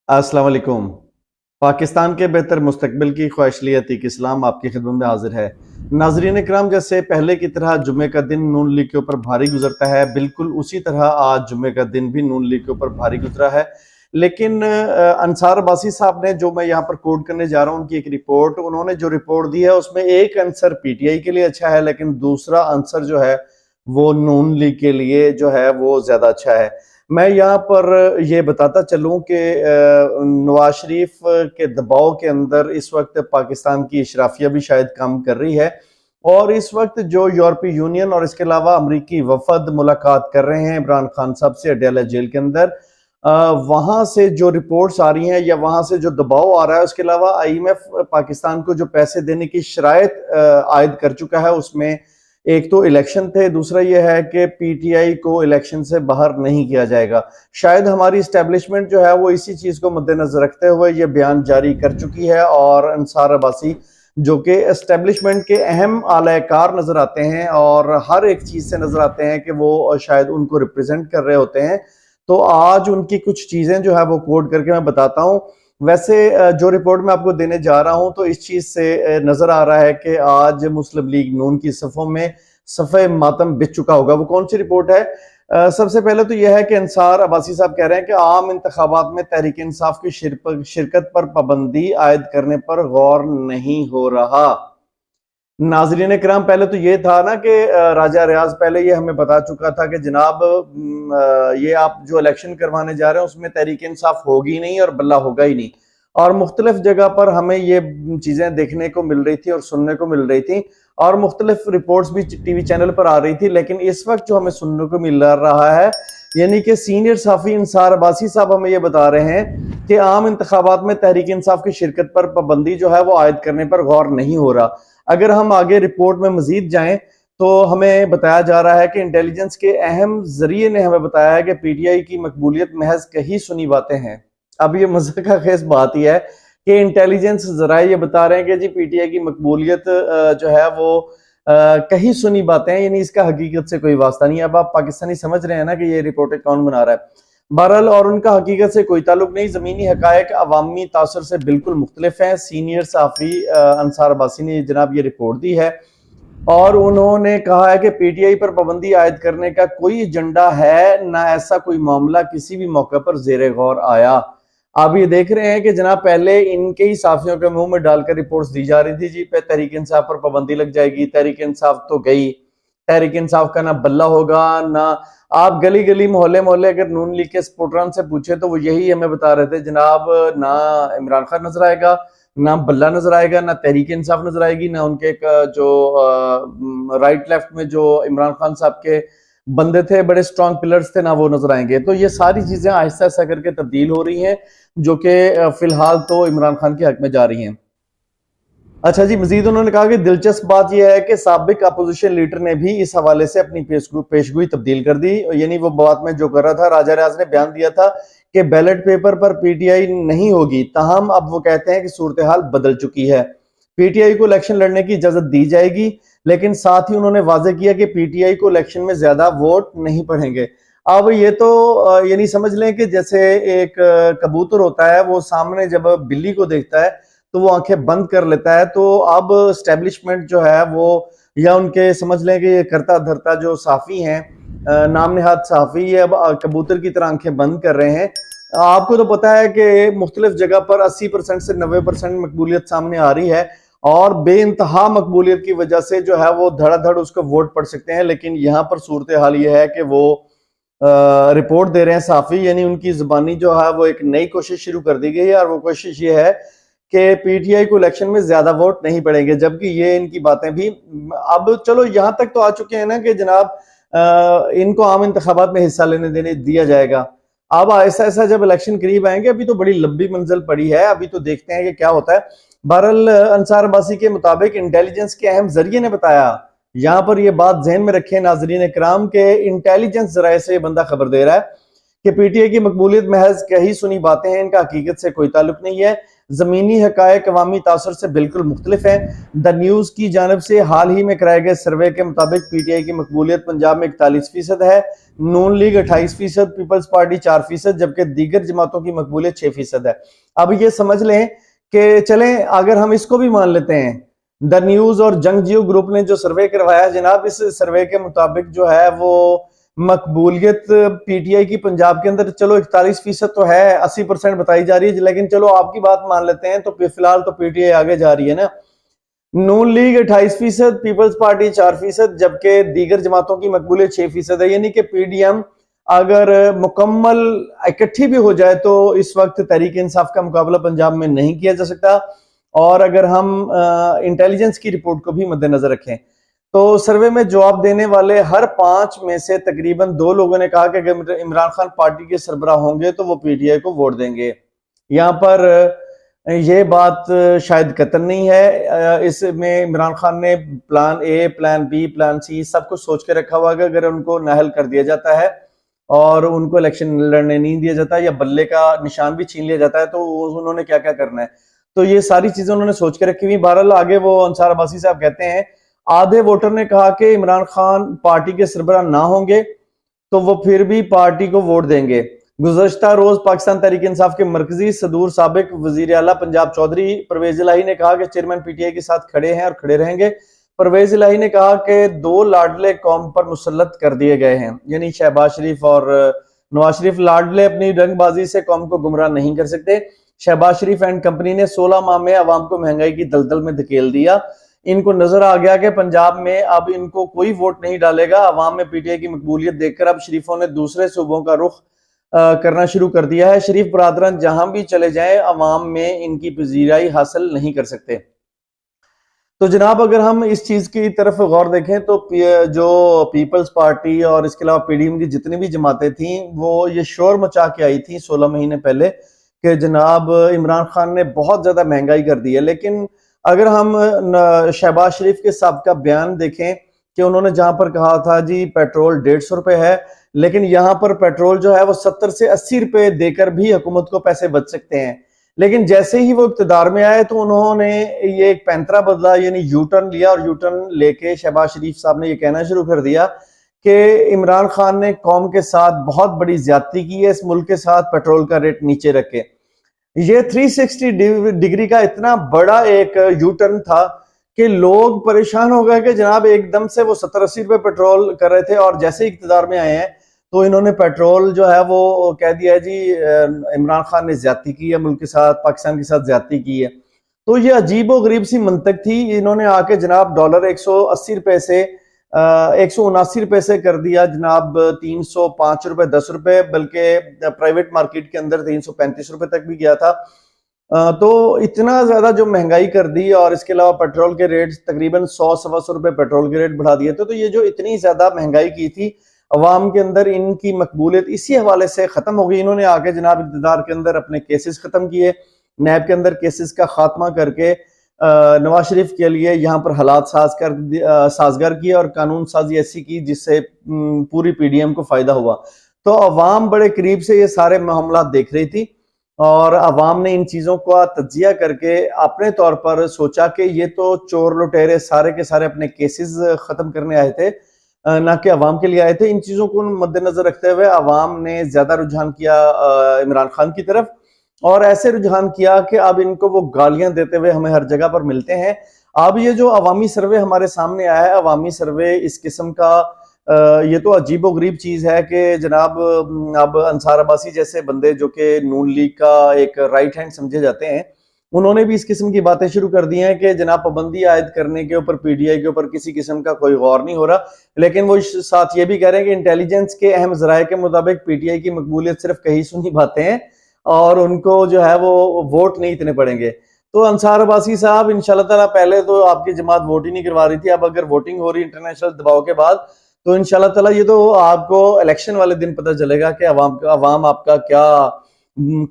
अस्सलाम वालेकुम। पाकिस्तान के बेहतर मुस्तकबिल की ख्वाहिश अतीक इस्लाम आपकी खिदमत में हाजिर है। नाजरीन इकराम, जैसे पहले की तरह जुम्मे का दिन नून लीग के ऊपर भारी गुजरता है, बिल्कुल उसी तरह आज जुम्मे का दिन भी नून लीग के ऊपर भारी गुजरा है। लेकिन अंसार अब्बासी साहब ने, जो मैं यहाँ पर कोट करने जा रहा हूँ, उनकी एक रिपोर्ट, उन्होंने जो रिपोर्ट दी है उसमें एक आंसर पीटीआई के लिए अच्छा है, लेकिन दूसरा आंसर जो है वो नून लीग के लिए जो है वो ज्यादा अच्छा है। मैं यहाँ पर ये बताता चलूं कि नवाज शरीफ के दबाव के अंदर इस वक्त पाकिस्तान की इशराफिया भी शायद काम कर रही है, और इस वक्त जो यूरोपीय यूनियन और इसके अलावा अमरीकी वफद मुलाकात कर रहे हैं इमरान खान साहब से अडयाला जेल के अंदर, वहां से जो रिपोर्ट्स आ रही हैं या वहां से जो दबाव आ रहा है, उसके अलावा आईएमएफ पाकिस्तान को जो पैसे देने की शराइत आयद कर चुका है, उसमें एक तो इलेक्शन थे, दूसरा यह है कि पीटीआई को इलेक्शन से बाहर नहीं किया जाएगा। शायद हमारी इस्टेब्लिशमेंट जो है वो इसी चीज को मद्देनजर रखते हुए ये बयान जारी कर चुकी है, और अंसार अब्बासी जो कि एस्टेब्लिशमेंट के अहम आलाकार नजर आते हैं और हर एक चीज से नजर आते हैं कि वो शायद उनको रिप्रेजेंट कर रहे होते हैं, तो आज उनकी कुछ चीजें जो है वो कोड करके मैं बताता हूं। वैसे जो रिपोर्ट मैं आपको देने जा रहा हूं, तो इस चीज से नजर आ रहा है कि आज मुस्लिम लीग नून की सफ़ों में सफ़े मातम बिछ चुका होगा। वो कौन सी रिपोर्ट है? सबसे पहले तो यह है कि अंसार अब्बासी साहब कह रहे हैं कि आम इंतखाबात में तहरीक इंसाफ की शिरकत पर पाबंदी आयद करने पर गौर नहीं हो रहा। नाजरीन कराम, पहले तो ये था ना कि राजा रियाज पहले ये हमें बता चुका था कि जनाब ये आप जो इलेक्शन करवाने जा रहे हैं उसमें तहरीक इंसाफ होगी नहीं और बल्ला होगा ही नहीं, और मुख्तलिफ जगह पर हमें ये चीजें देखने को मिल रही थी और सुनने को मिल रही थी, और मुख्तलिफ रिपोर्ट्स भी टीवी चैनल पर आ रही थी। लेकिन इस वक्त जो हमें सुनने को मिल रहा है, यानी कि सीनियर साफी अंसार अब्बासी साहब हमें ये बता रहे हैं कि आम इंतखाबात में तहरीक इंसाफ की शिरकत पर पाबंदी जो है वो आयद करने पर गौर नहीं हो रहा। अगर हम आगे रिपोर्ट में मजीद जाएं तो हमें बताया जा रहा है कि इंटेलिजेंस के अहम जरिए ने हमें बताया है कि पीटीआई की मकबूलियत महज कही सुनी बातें हैं। अब ये मजे का खेस बात ही है कि इंटेलिजेंस जराए ये बता रहे हैं कि जी पीटीआई की मकबूलियत जो है वो कहीं सुनी बातें हैं, यानी इसका हकीकत से कोई वास्ता नहीं है। अब आप पाकिस्तानी समझ रहे हैं ना कि ये रिपोर्टें कौन बना रहा है। बहरहाल, और उनका हकीकत से कोई ताल्लुक नहीं, जमीनी हकायक अवामी तासर से बिल्कुल मुख्तलिफ है। सीनियर साफी अंसार अब्बासी ने जनाब ये रिपोर्ट दी है, और उन्होंने कहा है कि पीटीआई पर पाबंदी आयद करने का कोई एजेंडा है ना, ऐसा कोई मामला किसी भी मौके पर जेर गौर आया। आप ये देख रहे हैं कि जनाब पहले इनके ही साफियों के मुंह में डालकर रिपोर्ट्स दी जा रही थी, जी पे तहरीक इंसाफ पर पाबंदी लग जाएगी, तहरीक इंसाफ तो गई, तहरीक इंसाफ का ना बल्ला होगा ना। आप गली गली मोहल्ले मोहल्ले अगर नून लीग के सपोर्टरान से पूछे तो वो यही हमें बता रहे थे, जनाब ना इमरान खान नजर आएगा, ना बल्ला नजर आएगा, ना तहरीक इंसाफ नजर आएगी, ना उनके जो राइट लेफ्ट में जो इमरान खान साहब के बंदे थे, बड़े स्ट्रॉन्ग पिलर्स थे, ना वो नजर आएंगे। तो ये सारी चीजें आहिस्ता आहिस्ता करके तब्दील हो रही हैं, जो कि फिलहाल तो इमरान खान के हक में जा रही हैं। अच्छा जी, मजीद उन्होंने कहा कि दिलचस्प बात यह है कि साबिक अपोजिशन लीडर ने भी इस हवाले से अपनी पेशगोई तब्दील कर दी। यानी वो बात में जो कर रहा था, राजा रियाज ने बयान दिया था कि बैलेट पेपर पर पीटीआई नहीं होगी, ताहम अब वो कहते हैं कि सूरत हाल बदल चुकी है, पीटीआई को इलेक्शन लड़ने की इजाजत दी जाएगी। लेकिन साथ ही उन्होंने वाजे किया कि पीटीआई को इलेक्शन में ज्यादा वोट नहीं पड़ेंगे। अब ये तो यानी समझ लें कि जैसे एक कबूतर होता है, वो सामने जब बिल्ली को देखता है तो वो आंखें बंद कर लेता है। तो अब स्टैब्लिशमेंट जो है वो, या उनके समझ लें कि ये करता धरता जो साफी हैं, नाम निहाद साफी, ये अब कबूतर की तरह आंखें बंद कर रहे हैं। आपको तो पता है कि मुख्तलिफ जगह पर 80% से 90% मकबूलियत सामने आ रही है, और बेइंतहा मकबूलियत की वजह से जो है वो धड़ाधड़ उसको वोट पड़ सकते हैं। लेकिन यहाँ पर सूरत हाल ये है कि वो रिपोर्ट दे रहे हैं साफी, यानी उनकी जुबानी जो है वो एक नई कोशिश शुरू कर दी गई है, और वो कोशिश ये है कि पीटीआई को इलेक्शन में ज्यादा वोट नहीं पड़ेंगे। जबकि ये इनकी बातें भी अब चलो यहां तक तो आ चुके हैं ना कि जनाब इनको आम इंतखाबात में हिस्सा लेने देने दिया जाएगा। अब ऐसा ऐसा जब इलेक्शन करीब आएंगे, अभी तो बड़ी लंबी मंजिल पड़ी है, अभी तो देखते हैं कि क्या होता है। बहरहाल, अंसार अब्बासी के मुताबिक इंटेलिजेंस के अहम जरिए ने बताया, यहां पर यह बात जहन में रखें नाजरीन इकराम के, इंटेलिजेंस जराए से बंदा खबर दे रहा है कि पीटीआई की मकबूलियत महज कही सुनी बातें हैं, इनका हकीकत से कोई ताल्लुक नहीं है। जमीनी हकायक अवामी तासर से बिल्कुल मुख्तलिफ है। द न्यूज की जानब से हाल ही में कराए गए सर्वे के मुताबिक पीटीआई की मकबूलियत पंजाब में 41% है, नून लीग 28%, पीपल्स पार्टी 4%, जबकि दीगर जमातों की मकबूलियत 6% है। अब ये समझ लें कि चलें अगर हम इसको भी मान लेते हैं, द न्यूज और जंग जियो ग्रुप ने जो सर्वे करवाया जनाब, इस सर्वे के मुताबिक जो है वो मकबूलियत पीटीआई की पंजाब के अंदर चलो 41% तो है, 80% बताई जा रही है, लेकिन चलो आपकी बात मान लेते हैं तो फिलहाल तो पीटीआई आगे जा रही है ना। नून लीग 28%, पीपल्स पार्टी 4%, जबकि दीगर जमातों की मकबूलियत 6% है। यानी कि पीडीएम अगर मुकम्मल इकट्ठी भी हो जाए तो इस वक्त तहरीक इंसाफ का मुकाबला पंजाब में नहीं किया जा सकता। और अगर हम इंटेलिजेंस की रिपोर्ट को भी मद्देनजर रखें तो सर्वे में जवाब देने वाले हर 5 में से तकरीबन 2 लोगों ने कहा कि अगर इमरान खान पार्टी के सरबराह होंगे तो वो पीटीआई को वोट देंगे। यहाँ पर ये बात शायद कतई नहीं है, इसमें इमरान खान ने plan A, plan B, plan C सब कुछ सोच के रखा हुआ है। अगर उनको नाअहल कर दिया जाता है और उनको इलेक्शन लड़ने नहीं दिया जाता या बल्ले का निशान भी छीन लिया जाता है तो उन्होंने क्या क्या करना है, तो ये सारी चीजें उन्होंने सोच के रखी हुई। बहरहाल आगे वो अंसार अब्बासी साहब कहते हैं आधे वोटर ने कहा कि इमरान खान पार्टी के सरबराह ना होंगे तो वो फिर भी पार्टी को वोट देंगे। गुज़श्ता रोज पाकिस्तान तहरीक इंसाफ के मरकजी सदूर साबिक वजीर आला पंजाब चौधरी परवेज इलाही ने कहा कि चेयरमैन पीटीआई के साथ खड़े हैं और खड़े रहेंगे। परवेज इलाही ने कहा कि 2 लाडले कौम पर मुसल्लत कर दिए गए हैं, यानी शहबाज शरीफ और नवाज शरीफ। लाडले अपनी रंगबाजी से कौम को गुमराह नहीं कर सकते। शहबाज शरीफ एंड कंपनी ने 16 माह में अवाम को महंगाई की दलदल में धकेल दिया। इनको नजर आ गया कि पंजाब में अब इनको कोई वोट नहीं डालेगा। अवाम में पीटीआई की मकबूलियत देखकर अब शरीफों ने दूसरे सूबों का रुख करना शुरू कर दिया है। शरीफ बरादरान जहां भी चले जाएं अवाम में इनकी पजीराई हासिल नहीं कर सकते। तो जनाब अगर हम इस चीज की तरफ गौर देखें तो जो पीपल्स पार्टी और इसके अलावा पीडीएम की जितनी भी जमातें थी वो ये शोर मचा के आई थी 16 महीने पहले कि जनाब इमरान खान ने बहुत ज्यादा महंगाई कर दी है। लेकिन अगर हम शहबाज शरीफ के साहब का बयान देखें कि उन्होंने जहां पर कहा था जी पेट्रोल 150 रुपए है, लेकिन यहां पर पेट्रोल जो है वो 70 से 80 रुपए देकर भी हुकूमत को पैसे बच सकते हैं। लेकिन जैसे ही वो इक्तदार में आए तो उन्होंने ये एक पैंतरा बदला, यानी यू टर्न लिया और यू टर्न लेके शहबाज शरीफ साहब ने ये कहना शुरू कर दिया कि इमरान खान ने कौम के साथ बहुत बड़ी ज्यादती की है, इस मुल्क के साथ पेट्रोल का रेट नीचे रखे। ये 360 डिग्री का इतना बड़ा एक यू टर्न था कि लोग परेशान हो गए कि जनाब एकदम से वो 70-80 रुपए पेट्रोल कर रहे थे और जैसे ही इक्तदार में आए हैं तो इन्होंने पेट्रोल जो है वो कह दिया है जी इमरान खान ने ज्यादती की है, मुल्क के साथ पाकिस्तान के साथ ज्यादती की है। तो ये अजीब व गरीब सी मंतक थी। इन्होंने आके जनाब डॉलर 180 रुपए से 179 रुपए से कर दिया जनाब 305 रुपए 10 रुपए, बल्कि प्राइवेट मार्केट के अंदर 335 रुपए तक भी गया था। तो इतना ज्यादा जो महंगाई कर दी और इसके अलावा पेट्रोल के रेट तकरीबन 100-125 रुपए पेट्रोल के रेट बढ़ा दिए थे। तो ये जो इतनी ज्यादा महंगाई की थी अवाम के अंदर, इनकी मकबूलियत इसी हवाले से खत्म हो गई। इन्होंने आके जनाब इक़्तिदार के अंदर अपने केसेस खत्म किए, नैब के अंदर केसेस का खात्मा करके नवाज शरीफ के लिए यहाँ पर हालात साजगार किए और कानून साजी ऐसी की जिससे पूरी पीडीएम को फायदा हुआ। तो अवाम बड़े करीब से ये सारे मामला देख रही थी और अवाम ने इन चीजों का तज्जिया करके अपने तौर पर सोचा कि ये तो चोर लुटेरे सारे के सारे अपने केसेस खत्म करने आए थे, ना कि अवाम के लिए आए थे। इन चीजों को मद्देनजर रखते हुए अवाम ने ज्यादा रुझान किया इमरान खान की तरफ और ऐसे रुझान किया कि अब इनको वो गालियां देते हुए हमें हर जगह पर मिलते हैं। अब ये जो अवामी सर्वे हमारे सामने आया है, अवामी सर्वे इस किस्म का ये तो अजीबो गरीब चीज है कि जनाब अब अंसार अब्बासी जैसे बंदे जो कि नून लीग का एक राइट हैंड समझे जाते हैं, उन्होंने भी इस किस्म की बातें शुरू कर दी हैं कि जनाब पाबंदी आयद करने के ऊपर पीटीआई के ऊपर किसी किस्म का कोई गौर नहीं हो रहा। लेकिन वो साथ ये भी कह रहे हैं कि इंटेलिजेंस के अहम जराये के मुताबिक पीटीआई की मकबूलियत सिर्फ कही सुनी बातें हैं और उनको जो है वो वोट नहीं इतने पड़ेंगे। तो अंसार अब्बासी साहब इंशाल्लाह ताला पहले तो आपकी जमात वोट ही नहीं करवा रही थी, अब अगर वोटिंग हो रही इंटरनेशनल दबाव के बाद तो इंशाल्लाह ताला ये तो आपको इलेक्शन वाले दिन पता चलेगा कि अवाम आपका क्या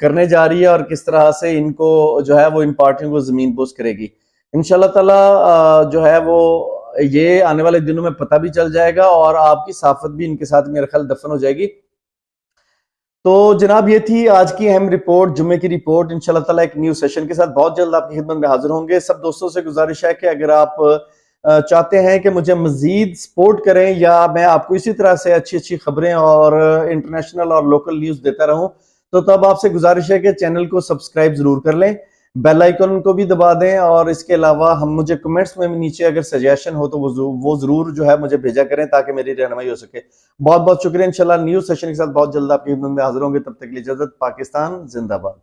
करने जा रही है और किस तरह से इनको जो है वो इन पार्टियों को जमीन बोस करेगी। इंशाल्लाह ताला जो है वो ये आने वाले दिनों में पता भी चल जाएगा और आपकी साफत भी इनके साथ मेरे ख्याल दफन हो जाएगी। तो जनाब ये थी आज की अहम रिपोर्ट, जुम्मे की रिपोर्ट। इंशाल्लाह ताला एक न्यू सेशन के साथ बहुत जल्द आपकी खिदमत में हाजिर होंगे। सब दोस्तों से गुजारिश है कि अगर आप चाहते हैं कि मुझे मजीद सपोर्ट करें या मैं आपको इसी तरह से अच्छी अच्छी खबरें और इंटरनेशनल और लोकल न्यूज देता रहूं, तो तब आपसे गुजारिश है कि चैनल को सब्सक्राइब जरूर कर लें, बेल आइकन को भी दबा दें, और इसके अलावा हम मुझे कमेंट्स में नीचे अगर सजेशन हो तो वो जरूर जो है मुझे भेजा करें ताकि मेरी रहनुमाई हो सके। बहुत बहुत शुक्रिया। इंशाल्लाह न्यू सेशन के साथ बहुत जल्द आपकी खिदमत में हाजिर होंगे। तब तक के लिए इजाजत। पाकिस्तान जिंदाबाद।